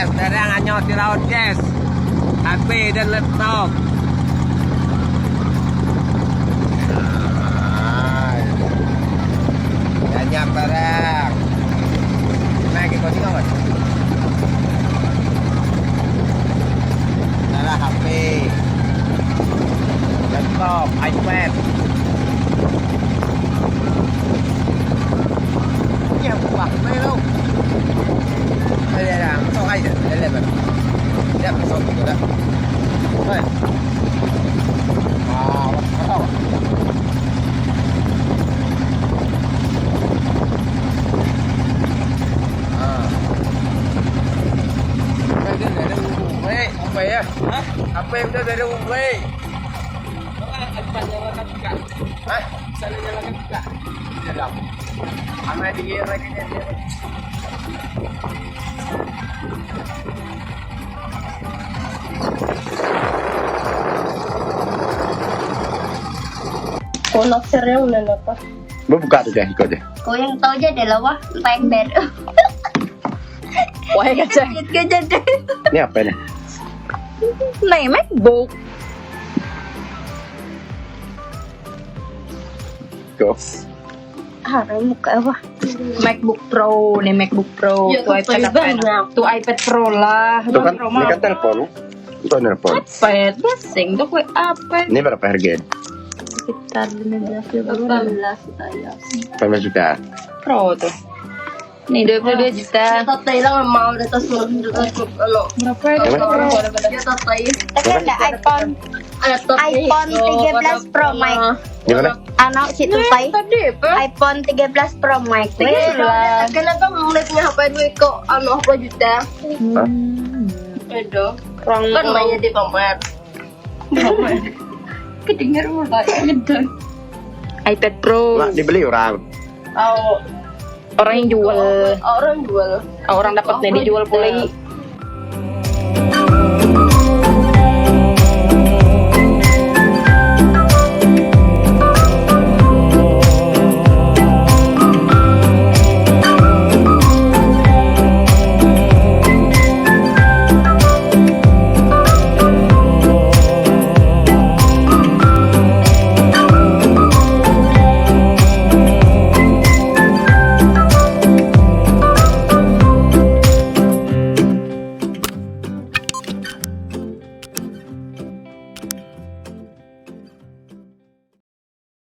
Sekarang hanya di laut guys. HP dan laptop. Banyak barang. Naik ikut ini kawan. Adalah HP, laptop, iPad. Nhiều quả mê đâu. Đây là sau hay rồi, đây là đẹp sau rồi đấy. Đây. Wow, wow. Đây để đâu về, không về à? HP udah dari Umbe. Nyalakan juga. Hah? Bisa nyalakan juga. Tidak. Mana dia lagi dia. Konak serang na apa? Buka tuh deh, ikut deh. Kau yang tahu aja deh lah wah, tayang bed. Wah ya cek. Gitu jadi. Ini apa nih? Này MacBook. Go. Harus muka apa? MacBook Pro nih MacBook Pro. Ya, Tuh tuh iPad banyak. Tuh iPad Pro lah. Tuh kan, Pro ini kan telepon. Itu telepon. iPad biasing tuh kue apa? Ini berapa harganya? Sekitar 15 saya. 15 juta. Pro tuh. Nih 22 juta. Tatay lang ang mau dito sa ano. Berapa itu Pro? Ya tatay. Kan ada iPhone iPhone 13 Pro Max. Gimana? Ano si Tutay? Tadi apa? iPhone 13 Pro Max. Kenapa mulainya HP gue kok ano apa juta? Edo. Kan mainnya di pamer. Kedengar mulai gitu. iPad Pro. Mak, dibeli orang. Oh, Orang yang jual. orang jual. Orang dapatnya dijual pula